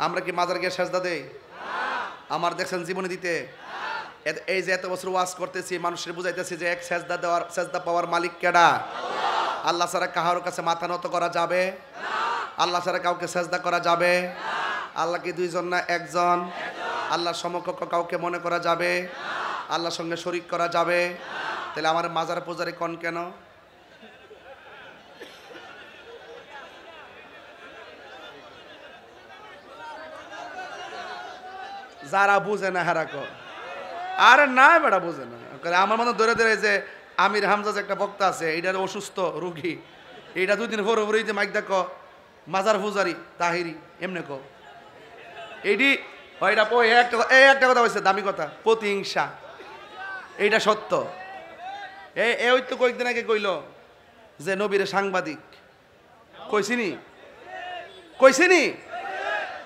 আমরা কি মাজার গিয়ে সেজদা দেই? আমার দেখছেন জীবনে দিতে? এই যে এত বছর ওয়াজ করতেছি, মানুষের বুঝাইতেছি যে এক সেজদা পাওয়ার মালিক কেডা? আল্লাহ ছাড়া কাহার কাছে মাথা নত করা যাবে? আল্লাহ ছাড়া কাউকে সেজদা করা যাবে? আল্লাহ কি দুইজন না একজন? আল্লাহর সমকক্ষ কাউকে মনে করা যাবে? আল্লাহর সঙ্গে শরীক করা যাবে? তাহলে আমার মাজার পূজারি কোন কেন? যারা বুঝে না হেরাকো, আরে না বেটা বুঝে না। আমার মনে ধরে ধরে যে আমির হামজা যে একটা বক্তা আছে, এইটার অসুস্থ রুগী, এইটা 2 দিন পরে যে মাইক দেখো মাজার পূজারি তাহিরি এমনি কো এইটি ওইটা একটা কথা বলছে, দামি কথা, প্রতিহিংসা। এইটা সত্য। ওই তো কয়েকদিন আগে কইল যে নবীরে সাংবাদিক কইছিনি